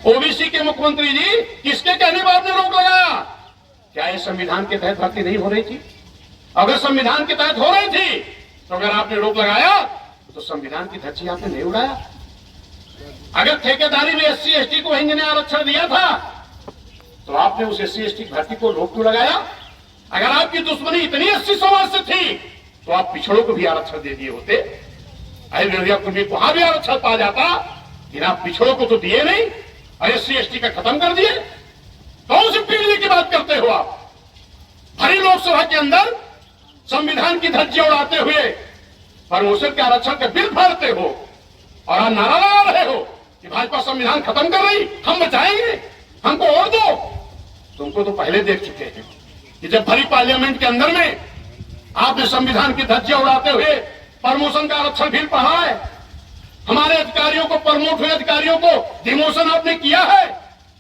OBC के मुख्यमंत्री जी किसके कहने पर आपने रोक लगाया? क्या ये संविधान के तहत भर्ती नहीं हो रही थी? अगर संविधान के तहत हो रही थी तो अगर आपने रोक लगाया तो संविधान की धज्जी आपने नहीं उड़ाया। अगर ठेकेदारी में एससी एसटी को हिंद ने आरक्षण दिया था तो आपने उस एससी एसटी भर्ती को रोक क्यों लगाया? अगर आपकी दुश्मनी इतनी एससी समाज से थी तो आप पिछड़ों को भी आरक्षण दे दिए होते। वहां भी आरक्षण पा जाता, लेकिन आप पिछड़ों को तो दिए नहीं और एससी एसटी का खत्म कर दिए। कौन सी पीढ़ी की बात करते हो आप? भरी लोकसभा के अंदर संविधान की धज्जी उड़ाते हुए प्रमोशन के आरक्षण के बिल फाड़ते हो और आप नारा लगा रहे हो कि भाजपा संविधान खत्म कर रही, हम बचाएंगे, हमको और दो। तुमको तो पहले देख चुके हैं कि जब भरी पार्लियामेंट के अंदर में आपने संविधान की धज्जी उड़ाते हुए प्रमोशन का आरक्षण बिल पढ़ा है, हमारे अधिकारियों को, प्रमोट हुए अधिकारियों को डिमोशन आपने किया है।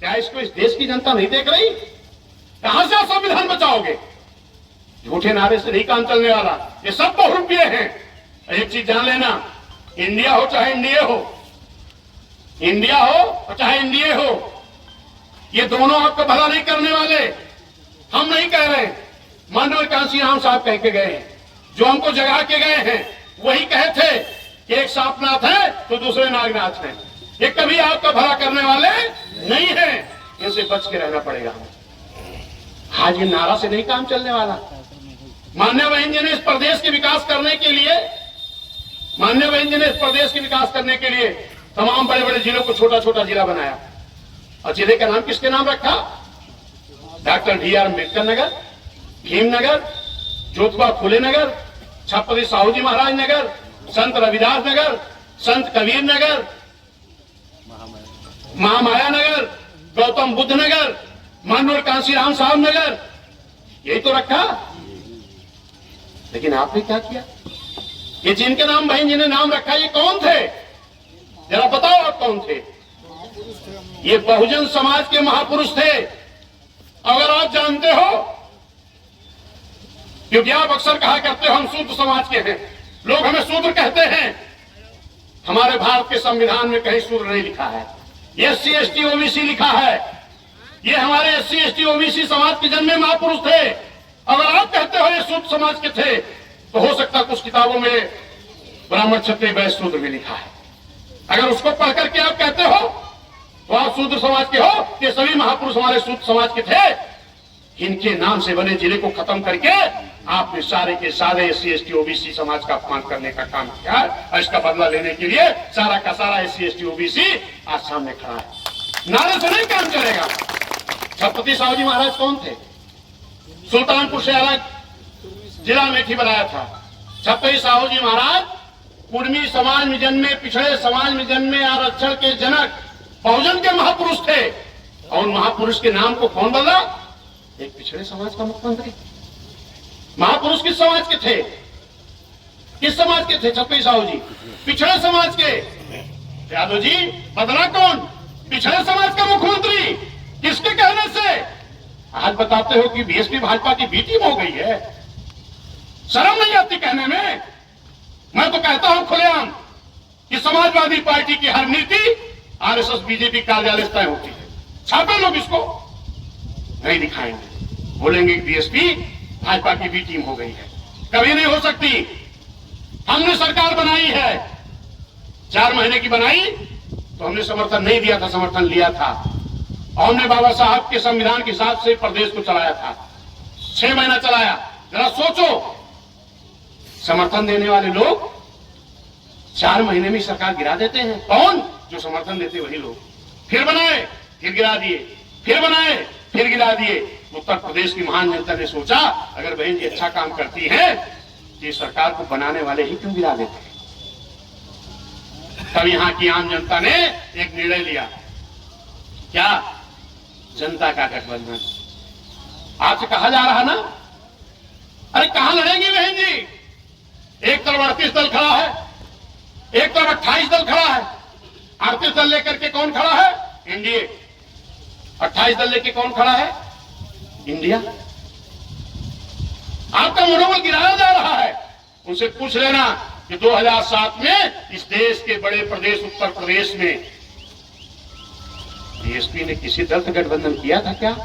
क्या इसको इस देश की जनता नहीं देख रही? कहां से आप संविधान बचाओगे? झूठे नारे से नहीं काम चलने वाला। ये सब बहुरूपिये हैं। एक चीज जान लेना, इंडिया हो चाहे इंडिया हो, इंडिया हो और चाहे इंडिया हो, ये दोनों आपका भला नहीं करने वाले। हम नहीं कह रहे, माननीय कांशीराम साहब कह के गए हैं, जो हमको जगा के गए हैं वही कहे थे कि एक सांपनाथ है तो दूसरे नागनाथ है। ये कभी आपका भला करने वाले नहीं है, इनसे बच के रहना पड़ेगा। आज ये नारा से नहीं काम चलने वाला। माननीय बहन जी ने इस प्रदेश के विकास करने के लिए, माननीय बहन जी ने इस प्रदेश के विकास करने के लिए तमाम बड़े बड़े जिलों को छोटा छोटा जिला बनाया। और जिले का नाम किसके नाम रखा? Doctor B are Ambedkar Nagar, Bhimnagar, Jyotiba Phule Nagar, Chhatrapati Sahu जी महाराज नगर, संत रविदास नगर, संत कबीर नगर, महामाया नगर, गौतम बुद्ध नगर, माननीय कांशीराम साहब नगर, यही तो रखा। लेकिन आपने क्या किया? ये जिनके नाम बहन जी ने नाम रखा, ये कौन थे? जरा बताओ आप कौन थे? ये बहुजन समाज के महापुरुष थे। अगर आप जानते हो, क्योंकि आप अक्सर कहा करते हो हम शूद्र समाज के हैं, लोग हमें शूद्र कहते हैं। हमारे भारत के संविधान में कहीं शूद्र नहीं लिखा है, एससी एसटी ओबीसी लिखा है। ये हमारे एससी एसटी ओबीसी समाज के जन्मे महापुरुष थे। अगर आप कहते हो ये शूद्र समाज के थे तो हो सकता कुछ किताबों में ब्राह्मण क्षत्रिय वैश्य शूद्र भी लिखा है। अगर उसको पढ़ करके आप कहते हो तो आप शूद्र समाज के हो। ये सभी महापुरुष हमारे शूद्र समाज के थे। इनके नाम से बने जिले को खत्म करके आपने सारे के सारे एससी एसटी ओबीसी समाज का अपमान करने का काम किया और इसका बदला लेने के लिए सारा का सारा एससी एसटी ओबीसी आज सामने खड़ा है। नारे से नहीं काम चलेगा। छत्रपति साहू जी महाराज कौन थे? सुल्तानपुर से अलग जिला अमेठी बनाया था। छत्रपति साहू जी महाराज कुर्मी समाज में जन्मे, पिछड़े समाज में जन्मे, आरक्षण के जनक, बहुजन के महापुरुष थे। और उन महापुरुष के नाम को कौन बदला? एक पिछड़े समाज का मुख्यमंत्री। महापुरुष किस समाज के थे? किस समाज के थे छत्रपति साहू जी? पिछड़े समाज के। यादव जी बदला कौन? पिछड़े समाज का मुख्यमंत्री। किसके कहने से? आज बताते हो कि बीएसपी भाजपा की बी टीम हो गई है। शर्म नहीं आती कहने में? मैं तो कहता हूं खुलेआम कि समाजवादी पार्टी की हर नीति आरएसएस बीजेपी कार्यालय तय होती है। छापे लोग इसको नहीं दिखाएंगे, बोलेंगे कि बीएसपी भाजपा की बी टीम हो गई है। कभी नहीं हो सकती। हमने सरकार बनाई है, 4 महीने की बनाई तो हमने समर्थन नहीं दिया था, समर्थन लिया था। और हमने बाबा साहब के संविधान के हिसाब से प्रदेश को चलाया था। 6 महीना चलाया। जरा सोचो, समर्थन देने वाले लोग 4 महीने में सरकार गिरा देते हैं। कौन? जो समर्थन देते वही लोग। फिर बनाए, फिर गिरा दिए, फिर बनाए, फिर गिरा दिए। उत्तर प्रदेश की महान जनता ने सोचा अगर बहन जी अच्छा काम करती है तो ये सरकार को बनाने वाले ही क्यों गिरा देते हैं। तब यहाँ की आम जनता ने एक निर्णय लिया। क्या? जनता का गठबंधन। आज से कहा जा रहा ना, अरे कहां लड़ेंगी बहन जी? एक तरफ 38 दल खड़ा है, एक तरफ 28 दल खड़ा है। 38 दल लेकर के कौन खड़ा है? एनडीए। 28 दल लेके कौन खड़ा है? इंडिया। आपका मनोबल गिराया जा रहा है। उनसे पूछ लेना कि 2007 में इस देश के बड़े प्रदेश उत्तर प्रदेश में बीएसपी ने किसी दल से गठबंधन किया था क्या?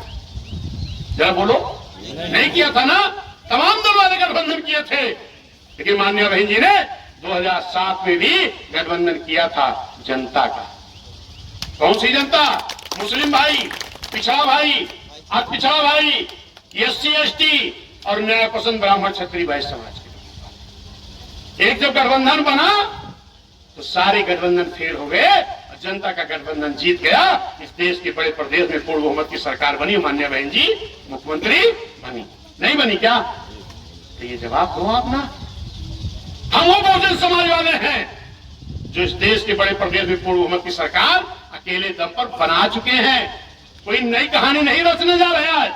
जरा बोलो। नहीं किया था ना, तमाम दल वाले गठबंधन किए थे, लेकिन माननीय बहन जी ने 2007 में भी गठबंधन किया था जनता का। कौन सी जनता? मुस्लिम भाई, पिछड़ा भाई, अति पिछड़ा भाई, SC ST और न्याय पसंद ब्राह्मण क्षत्रिय भाई समाज के। एक जब गठबंधन बना तो सारे गठबंधन फेल हो गए और जनता का गठबंधन जीत गया। इस देश के बड़े प्रदेश में पूर्ण बहुमत की सरकार बनी, माननीय बहन जी मुख्यमंत्री बनी। नहीं बनी क्या? तो ये जवाब दो आप ना। हम वो बहुजन समाज वाले हैं जो इस देश के बड़े प्रदेश में पूर्ण बहुमत की सरकार अकेले दम पर बना चुके हैं। कोई नई कहानी नहीं रचने जा रहे आज।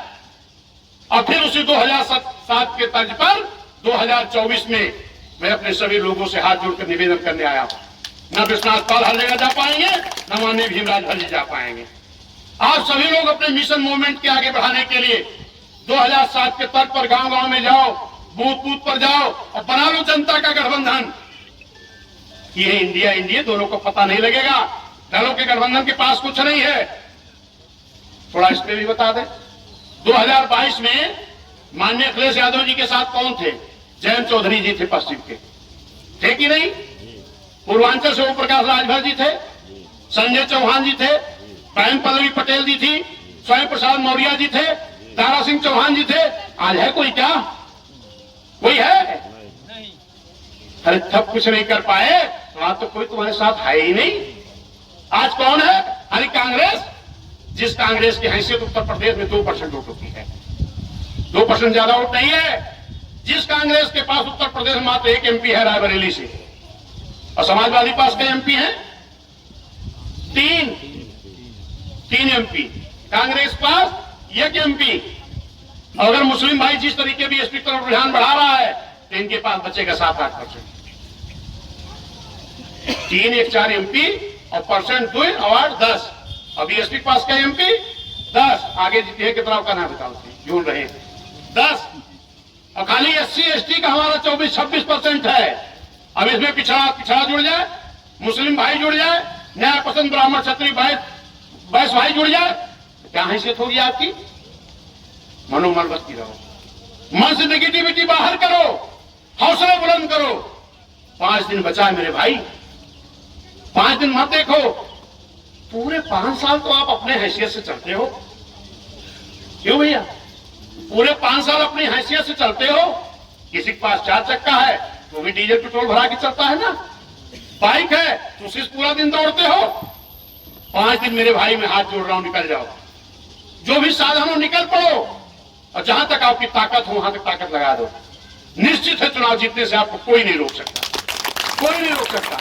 और फिर उसी 2007 के तर्ज पर 2024 में मैं अपने सभी लोगों से हाथ जोड़कर निवेदन करने आया हूं। न विश्वनाथ पाल हर जगह जा पाएंगे, न माननीय भीमराज भज्जी जा पाएंगे। आप सभी लोग अपने मिशन मूवमेंट के आगे बढ़ाने के लिए 2007 के तर्ज पर गांव गांव में जाओ, बूथ बूथ पर जाओ और बना लो जनता का गठबंधन। ये इंडिया इंडिया दोनों को पता नहीं लगेगा। दलों के गठबंधन के पास कुछ नहीं है। थोड़ा इस पे भी बता दें, 2022 में माननीय अखिलेश यादव जी के साथ कौन थे? जयंत चौधरी जी थे पश्चिम के, थे कि नहीं? पूर्वांचल से ओम प्रकाश राजभर जी थे, संजय चौहान जी थे, प्रेम पल्लवी पटेल जी थी, स्वयं प्रसाद मौर्य जी थे, दारा सिंह चौहान जी थे। आज है कोई क्या? कोई है? अरे तब कुछ नहीं कर पाए तो आज तो कोई तुम्हारे साथ है ही नहीं। आज कौन है? अरे कांग्रेस, जिस कांग्रेस की हैसियत उत्तर प्रदेश में 2% वोट होती है, 2% ज्यादा वोट नहीं है। जिस कांग्रेस के पास उत्तर प्रदेश में मात्र 1 MP है रायबरेली से, और समाजवादी पास कई MP हैं? 3 MP। कांग्रेस पास 1 MP। और अगर मुस्लिम भाई जिस तरीके भी बीएसपी तरफ रुझान बढ़ा रहा है तो इनके पास बचेगा 7-8%। 3 1 4 MP और परसेंट 2 अवार्ड 10। और बीएसपी पास का MP 10। आगे जीते कितना का नाम बताओ, ढूंढ रहे 10। और खाली SC ST का हमारा 24-26% है। अब इसमें पिछड़ा जुड़ जाए, मुस्लिम भाई जुड़ जाए, न्याय पसंद ब्राह्मण क्षत्रिय वैश्य भाई जुड़ जाए, तो क्या हैसियत होगी आपकी? मनोमन बस्ती रहो, मन से नेगेटिविटी बाहर करो, हौसला बुलंद करो। 5 दिन बचा है मेरे भाई, 5 दिन मत देखो। पूरे 5 साल तो आप अपने हैसियत से चलते हो। क्यों भैया? पूरे 5 साल अपनी हैसियत से चलते हो। किसी के पास 4 चक्का है तो भी डीजल पेट्रोल भरा के चलता है ना, बाइक है तो उसी पूरा दिन दौड़ते हो। 5 दिन मेरे भाई मैं हाथ जोड़ रहा हूं, निकल जाओ, जो भी साधन हो निकल पड़ो, और जहां तक आपकी ताकत हो वहां तक ताकत लगा दो। निश्चित है चुनाव जीतने से आपको कोई नहीं रोक सकता, कोई नहीं रोक सकता।